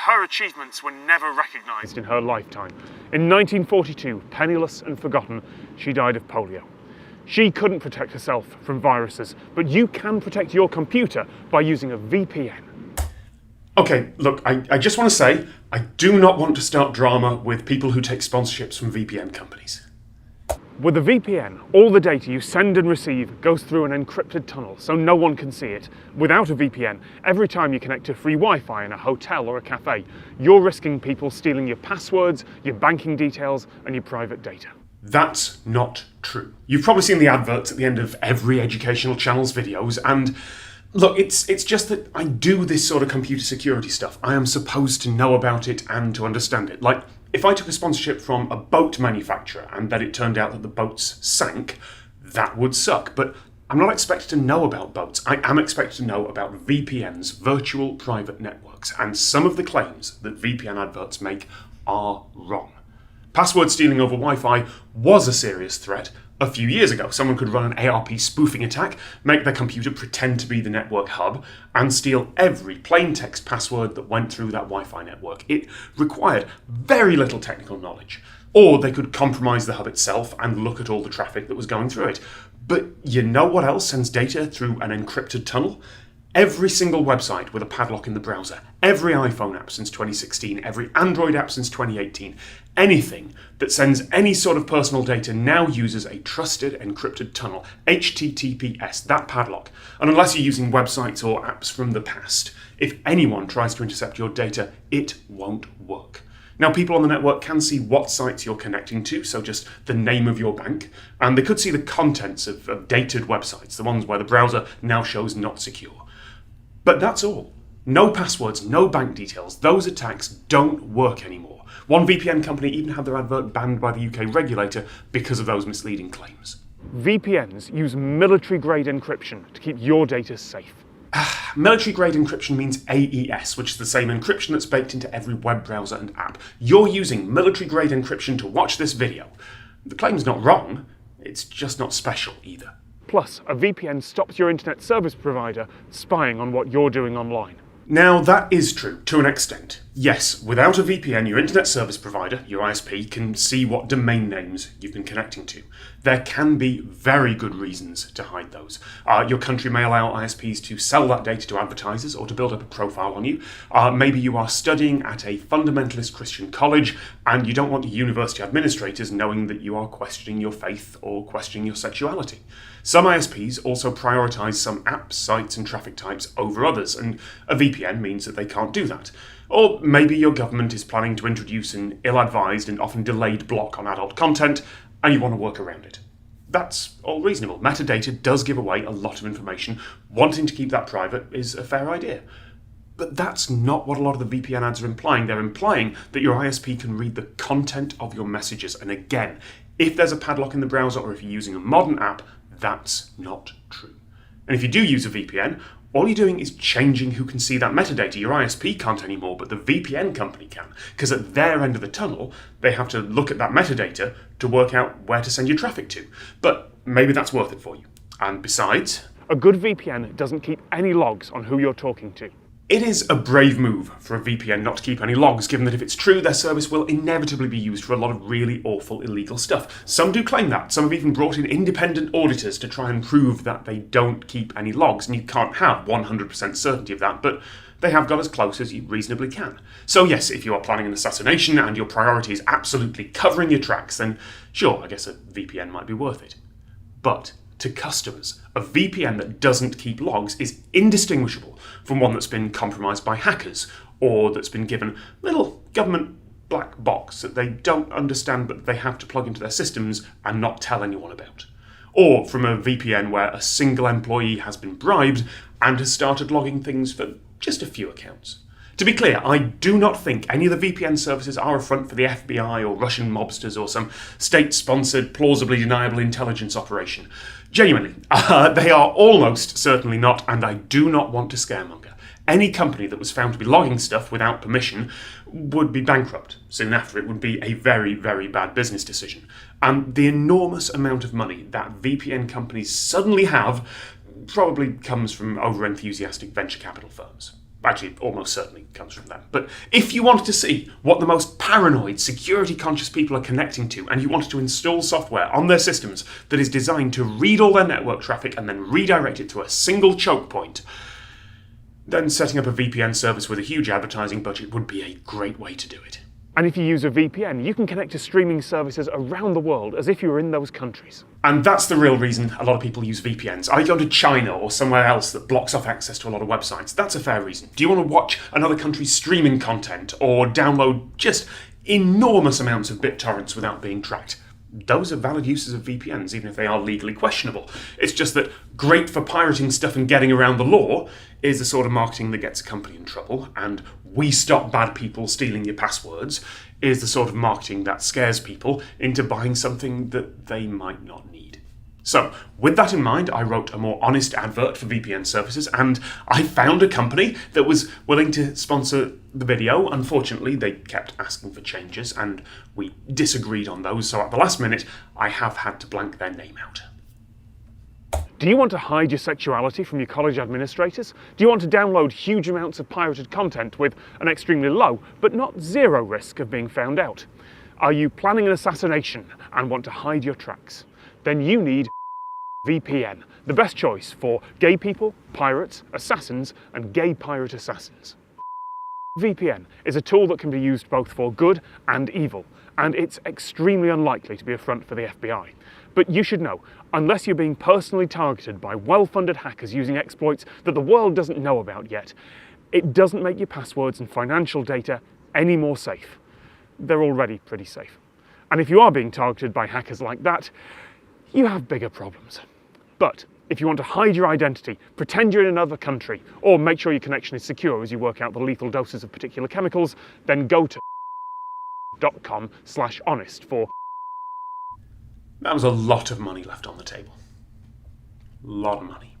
her achievements were never recognised in her lifetime. In 1942, penniless and forgotten, she died of polio. She couldn't protect herself from viruses, but you can protect your computer by using a VPN. Okay, look, I just want to say, I do not want to start drama with people who take sponsorships from VPN companies. With a VPN, all the data you send and receive goes through an encrypted tunnel, so no one can see it. Without a VPN, every time you connect to free Wi-Fi in a hotel or a cafe, you're risking people stealing your passwords, your banking details, and your private data. That's not true. You've probably seen the adverts at the end of every educational channel's videos, and look, it's just that I do this sort of computer security stuff. I am supposed to know about it and to understand it. Like, if I took a sponsorship from a boat manufacturer and then it turned out that the boats sank, that would suck. But I'm not expected to know about boats. I am expected to know about VPNs, virtual private networks, and some of the claims that VPN adverts make are wrong. Password stealing over Wi-Fi was a serious threat. A few years ago, someone could run an ARP spoofing attack, make their computer pretend to be the network hub, and steal every plain text password that went through that Wi-Fi network. It required very little technical knowledge. Or they could compromise the hub itself and look at all the traffic that was going through it. But you know what else sends data through an encrypted tunnel? Every single website with a padlock in the browser, every iPhone app since 2016, every Android app since 2018, anything that sends any sort of personal data now uses a trusted encrypted tunnel, HTTPS, that padlock. And unless you're using websites or apps from the past, if anyone tries to intercept your data, it won't work. Now, people on the network can see what sites you're connecting to, so just the name of your bank, and they could see the contents of dated websites, the ones where the browser now shows not secure. But that's all. No passwords, no bank details. Those attacks don't work anymore. One VPN company even had their advert banned by the UK regulator because of those misleading claims. VPNs use military-grade encryption to keep your data safe. Military-grade encryption means AES, which is the same encryption that's baked into every web browser and app. You're using military-grade encryption to watch this video. The claim's not wrong, it's just not special either. Plus, a VPN stops your internet service provider spying on what you're doing online. Now, that is true, to an extent. Yes, without a VPN, your internet service provider, your ISP, can see what domain names you've been connecting to. There can be very good reasons to hide those. Your country may allow ISPs to sell that data to advertisers or to build up a profile on you. Maybe you are studying at a fundamentalist Christian college and you don't want university administrators knowing that you are questioning your faith or questioning your sexuality. Some ISPs also prioritise some apps, sites and traffic types over others, and a VPN means that they can't do that. Or maybe your government is planning to introduce an ill-advised and often delayed block on adult content, and you want to work around it. That's all reasonable. Metadata does give away a lot of information. Wanting to keep that private is a fair idea. But that's not what a lot of the VPN ads are implying. They're implying that your ISP can read the content of your messages. And again, if there's a padlock in the browser or if you're using a modern app, that's not true. And if you do use a VPN, all you're doing is changing who can see that metadata. Your ISP can't anymore, but the VPN company can, because at their end of the tunnel, they have to look at that metadata to work out where to send your traffic to. But maybe that's worth it for you. And besides, a good VPN doesn't keep any logs on who you're talking to. It is a brave move for a VPN not to keep any logs, given that if it's true, their service will inevitably be used for a lot of really awful illegal stuff. Some do claim that. Some have even brought in independent auditors to try and prove that they don't keep any logs, and you can't have 100% certainty of that, but they have got as close as you reasonably can. So yes, if you are planning an assassination and your priority is absolutely covering your tracks, then sure, I guess a VPN might be worth it. But to customers, a VPN that doesn't keep logs is indistinguishable from one that's been compromised by hackers or that's been given a little government black box that they don't understand but they have to plug into their systems and not tell anyone about. Or from a VPN where a single employee has been bribed and has started logging things for just a few accounts. To be clear, I do not think any of the VPN services are a front for the FBI or Russian mobsters or some state-sponsored, plausibly deniable intelligence operation. Genuinely, they are almost certainly not, and I do not want to scaremonger. Any company that was found to be logging stuff without permission would be bankrupt. Soon after, it would be a very, very bad business decision. And the enormous amount of money that VPN companies suddenly have probably comes from over-enthusiastic venture capital firms. Actually, it almost certainly comes from them. But if you wanted to see what the most paranoid, security-conscious people are connecting to, and you wanted to install software on their systems that is designed to read all their network traffic and then redirect it to a single choke point, then setting up a VPN service with a huge advertising budget would be a great way to do it. And if you use a VPN, you can connect to streaming services around the world as if you were in those countries. And that's the real reason a lot of people use VPNs. I go to China or somewhere else that blocks off access to a lot of websites. That's a fair reason. Do you want to watch another country's streaming content or download just enormous amounts of BitTorrents without being tracked? Those are valid uses of VPNs, even if they are legally questionable. It's just that great for pirating stuff and getting around the law is the sort of marketing that gets a company in trouble, and we stop bad people stealing your passwords is the sort of marketing that scares people into buying something that they might not need. So, with that in mind, I wrote a more honest advert for VPN services, and I found a company that was willing to sponsor the video. Unfortunately, they kept asking for changes, and we disagreed on those, so at the last minute, I have had to blank their name out. Do you want to hide your sexuality from your college administrators? Do you want to download huge amounts of pirated content with an extremely low, but not zero risk of being found out? Are you planning an assassination and want to hide your tracks? Then you need VPN, the best choice for gay people, pirates, assassins, and gay pirate assassins. VPN is a tool that can be used both for good and evil, and it's extremely unlikely to be a front for the FBI. But you should know, unless you're being personally targeted by well-funded hackers using exploits that the world doesn't know about yet, it doesn't make your passwords and financial data any more safe. They're already pretty safe. And if you are being targeted by hackers like that, you have bigger problems. But if you want to hide your identity, pretend you're in another country, or make sure your connection is secure as you work out the lethal doses of particular chemicals, then go to .com/honest for. That was a lot of money left on the table. A lot of money.